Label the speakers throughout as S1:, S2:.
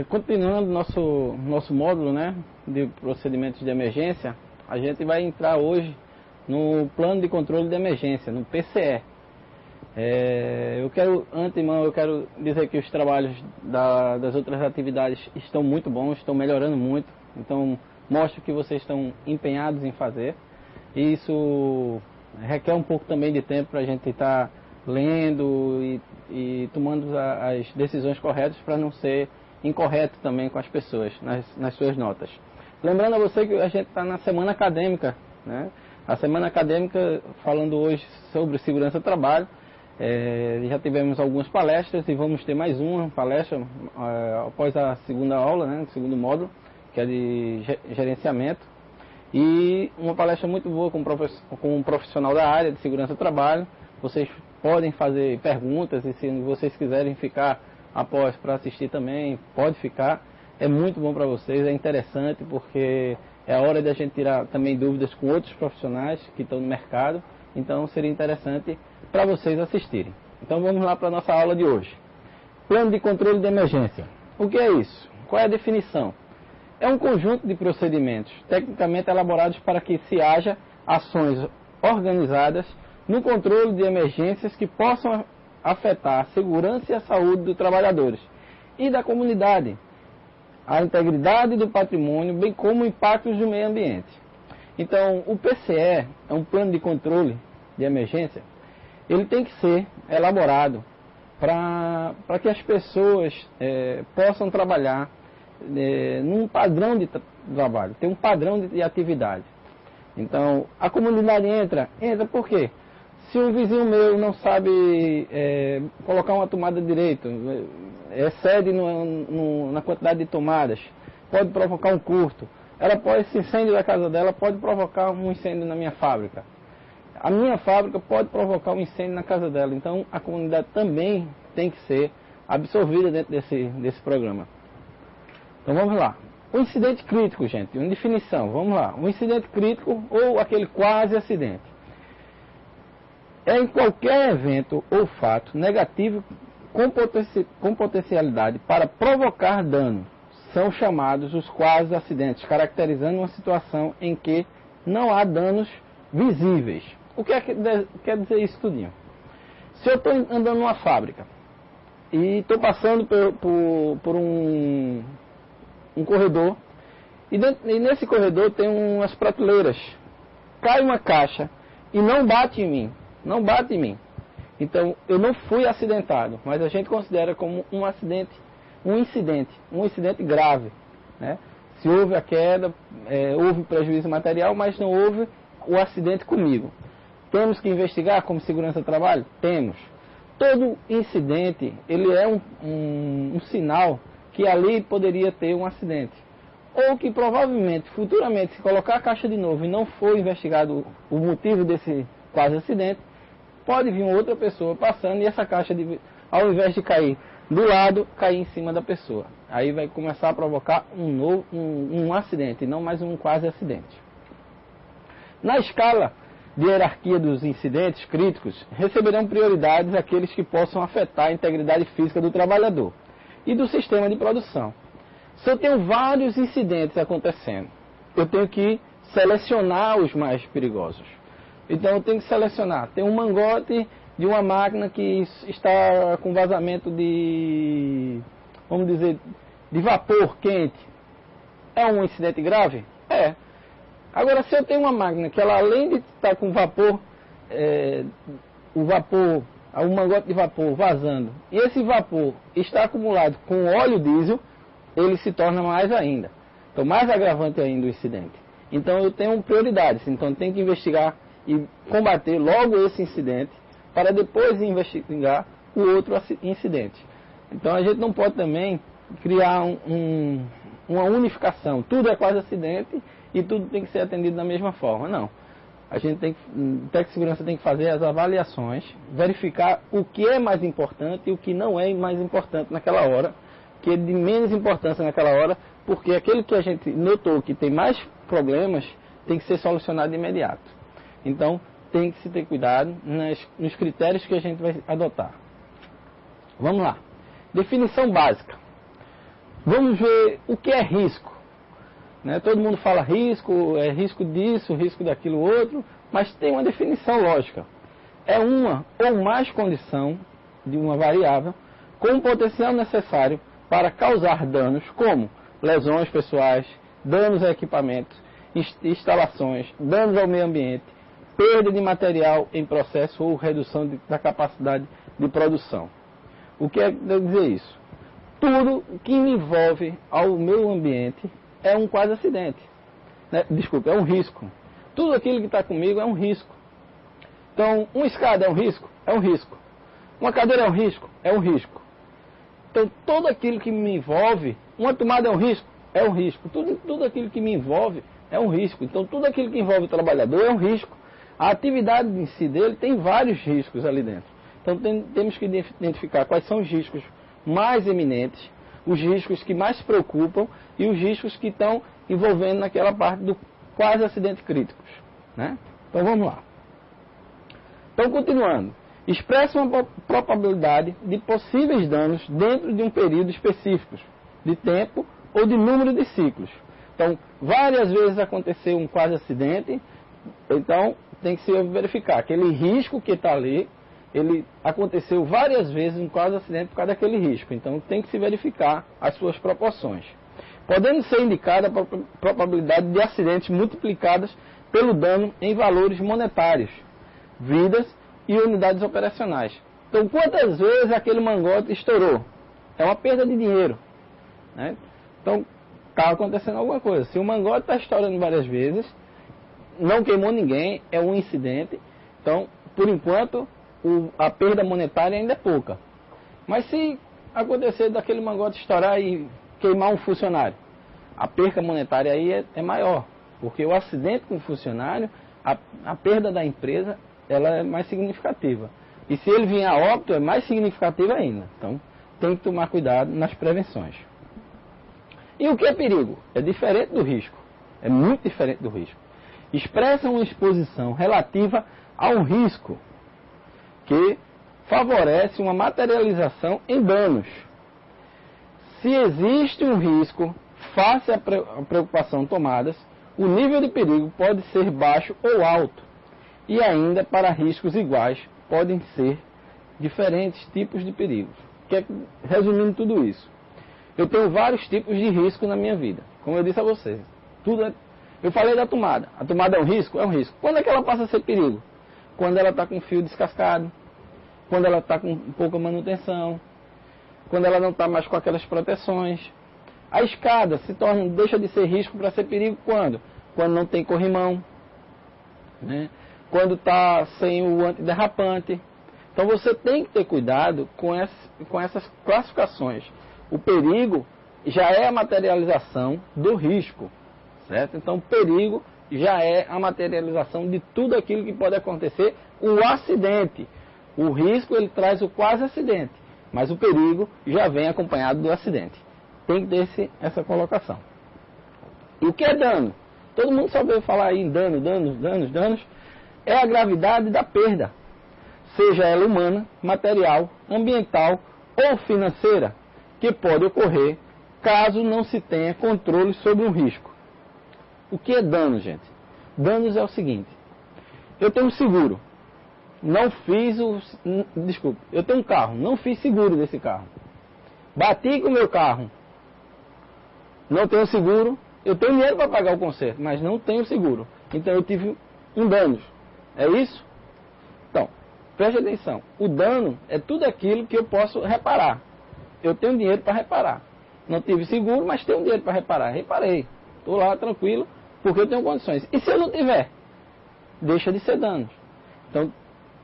S1: Continuando nosso módulo, né, de procedimentos de emergência, a gente vai entrar hoje no plano de controle de emergência, no PCE. Antemão, eu quero dizer que os trabalhos das outras atividades estão muito bons, estão melhorando muito, então mostra que vocês estão empenhados em fazer. E isso requer um pouco também de tempo para a gente estar lendo e tomando as decisões corretas para não ser incorreto também com as pessoas nas suas notas. Lembrando a você que a gente está na semana acadêmica, né? A semana acadêmica falando hoje sobre segurança do trabalho. Já tivemos algumas palestras e vamos ter mais uma palestra após a segunda aula, né? O segundo módulo, que é de gerenciamento. E uma palestra muito boa com um profissional da área de segurança do trabalho. Vocês podem fazer perguntas e se vocês quiserem ficar após para assistir também, pode ficar. É muito bom para vocês, é interessante porque é a hora de a gente tirar também dúvidas com outros profissionais que estão no mercado. Então seria interessante para vocês assistirem. Então vamos lá para a nossa aula de hoje. Plano de controle de emergência. O que é isso? Qual é a definição? É um conjunto de procedimentos tecnicamente elaborados para que se haja ações organizadas no controle de emergências que possam afetar a segurança e a saúde dos trabalhadores e da comunidade, a integridade do patrimônio, bem como impactos do meio ambiente. Então, o PCE é um plano de controle de emergência. Ele tem que ser elaborado para que as pessoas possam trabalhar num padrão de trabalho, tem um padrão de atividade. Então, a comunidade entra por quê? Se um vizinho meu não sabe colocar uma tomada direito, excede na quantidade de tomadas, pode provocar um curto. Esse incêndio da casa dela pode provocar um incêndio na minha fábrica. A minha fábrica pode provocar um incêndio na casa dela. Então, a comunidade também tem que ser absorvida dentro desse programa. Então, vamos lá. O incidente crítico, gente, uma definição, vamos lá. Um incidente crítico ou aquele quase acidente é em qualquer evento ou fato negativo com potencialidade para provocar dano. São chamados os quase acidentes, caracterizando uma situação em que não há danos visíveis. O que quer dizer isso tudinho? Se eu estou andando numa fábrica e estou passando por um corredor e nesse corredor tem umas prateleiras, cai uma caixa e não bate em mim, então eu não fui acidentado, mas a gente considera como um incidente grave, né? Se houve a queda, houve prejuízo material, mas não houve o acidente comigo. Temos que investigar como segurança do trabalho? Temos. Todo incidente, ele é um sinal que ali poderia ter um acidente. Ou que provavelmente, futuramente, se colocar a caixa de novo e não for investigado o motivo desse quase acidente, pode vir outra pessoa passando e essa caixa, ao invés de cair do lado, cair em cima da pessoa. Aí vai começar a provocar um acidente, não mais um quase acidente. Na escala de hierarquia dos incidentes críticos, receberão prioridades aqueles que possam afetar a integridade física do trabalhador e do sistema de produção. Se eu tenho vários incidentes acontecendo, eu tenho que selecionar os mais perigosos. Então eu tenho que selecionar. Tem um mangote de uma máquina que está com vazamento de vapor quente. É um incidente grave? É. Agora, se eu tenho uma máquina que ela, além de estar com vapor, o mangote de vapor vazando, e esse vapor está acumulado com óleo diesel, ele se torna mais ainda. Então, mais agravante ainda o incidente. Então, eu tenho prioridades. Então, eu tenho que investigar e combater logo esse incidente, para depois investigar o outro incidente. Então, a gente não pode também criar uma unificação. Tudo é quase acidente e tudo tem que ser atendido da mesma forma. Não. A gente Tec Segurança tem que fazer as avaliações, verificar o que é mais importante e o que não é mais importante naquela hora, que é de menos importância naquela hora, porque aquele que a gente notou que tem mais problemas tem que ser solucionado de imediato. Então, tem que se ter cuidado nos critérios que a gente vai adotar. Vamos lá. Definição básica. Vamos ver o que é risco. Né? Todo mundo fala risco, é risco disso, risco daquilo outro, mas tem uma definição lógica. É uma ou mais condição de uma variável com o potencial necessário para causar danos como lesões pessoais, danos a equipamentos, instalações, danos ao meio ambiente, perda de material em processo ou redução da capacidade de produção. O que é dizer isso? Tudo que envolve ao meio ambiente é um quase acidente. Desculpa, é um risco. Tudo aquilo que está comigo é um risco. Então, uma escada é um risco? É um risco. Uma cadeira é um risco? É um risco. Então, tudo aquilo que me envolve, uma tomada é um risco? É um risco. Tudo aquilo que me envolve é um risco. Então, tudo aquilo que envolve o trabalhador é um risco. A atividade em si dele tem vários riscos ali dentro. Então, temos que identificar quais são os riscos mais eminentes, os riscos que mais preocupam e os riscos que estão envolvendo naquela parte do quase acidentes críticos. Né? Então, vamos lá. Então, continuando. Expressa uma probabilidade de possíveis danos dentro de um período específico, de tempo ou de número de ciclos. Então, várias vezes aconteceu um quase acidente, então tem que se verificar. Aquele risco que está ali, ele aconteceu várias vezes um quase acidente por causa daquele risco. Então, tem que se verificar as suas proporções. Podendo ser indicada a probabilidade de acidentes multiplicadas pelo dano em valores monetários, vidas e unidades operacionais. Então, quantas vezes aquele mangote estourou? É uma perda de dinheiro. Né? Então, está acontecendo alguma coisa. Se o mangote está estourando várias vezes, não queimou ninguém, é um incidente. Então, por enquanto, a perda monetária ainda é pouca. Mas se acontecer daquele mangote estourar e queimar um funcionário, a perda monetária aí é maior. Porque o acidente com o funcionário, a perda da empresa, ela é mais significativa. E se ele vier a óbito, é mais significativa ainda. Então, tem que tomar cuidado nas prevenções. E o que é perigo? É diferente do risco. É muito diferente do risco. Expressa uma exposição relativa a um risco que favorece uma materialização em danos. Se existe um risco, face à preocupação tomadas, o nível de perigo pode ser baixo ou alto. E ainda, para riscos iguais, podem ser diferentes tipos de perigos. Resumindo tudo isso, eu tenho vários tipos de risco na minha vida. Como eu disse a vocês, eu falei da tomada. A tomada é um risco? É um risco. Quando é que ela passa a ser perigo? Quando ela está com fio descascado, quando ela está com pouca manutenção, quando ela não está mais com aquelas proteções. A escada deixa de ser risco para ser perigo quando? Quando não tem corrimão, né? Quando está sem o antiderrapante. Então você tem que ter cuidado com essas classificações. O perigo já é a materialização do risco, certo? Então o perigo já é a materialização de tudo aquilo que pode acontecer. O acidente, o risco ele traz o quase acidente, mas o perigo já vem acompanhado do acidente. Tem que ter essa colocação. E o que é dano? Todo mundo só ouviu falar aí em danos. É a gravidade da perda, seja ela humana, material, ambiental ou financeira, que pode ocorrer caso não se tenha controle sobre um risco. O que é dano, gente? Danos é o seguinte: eu tenho um seguro, eu tenho um carro, não fiz seguro desse carro. Bati com o meu carro, não tenho seguro, eu tenho dinheiro para pagar o conserto, mas não tenho seguro. Então eu tive um dano. É isso? Então, preste atenção. O dano é tudo aquilo que eu posso reparar. Eu tenho dinheiro para reparar. Não tive seguro, mas tenho dinheiro para reparar. Reparei. Estou lá tranquilo, porque eu tenho condições. E se eu não tiver? Deixa de ser dano. Então,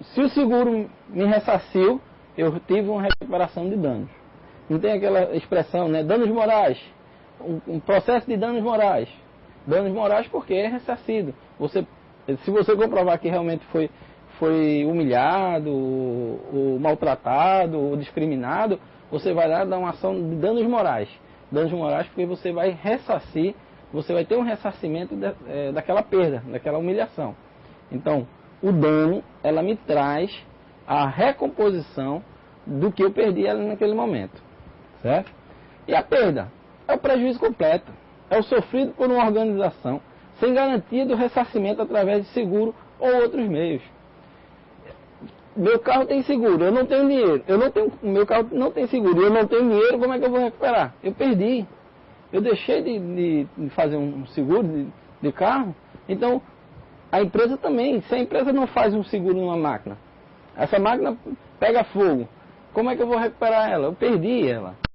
S1: se o seguro me ressarciu, eu tive uma recuperação de danos. Não tem aquela expressão, né? Danos morais. Um processo de danos morais. Danos morais porque é ressarcido. Se você comprovar que realmente foi humilhado, ou maltratado, ou discriminado, você vai lá dar uma ação de danos morais. Danos morais porque você vai ressarcir, você vai ter um ressarcimento daquela perda, daquela humilhação. Então, o dano, ela me traz a recomposição do que eu perdi ali naquele momento. Certo? E a perda? é o prejuízo completo. É o sofrido por uma organização, sem garantia do ressarcimento através de seguro ou outros meios. Meu carro tem seguro, eu não tenho dinheiro. Meu carro não tem seguro, eu não tenho dinheiro, como é que eu vou recuperar? Eu perdi. Eu deixei de fazer um seguro de carro. Então, a empresa também. Se a empresa não faz um seguro numa máquina, essa máquina pega fogo, como é que eu vou recuperar ela? Eu perdi ela.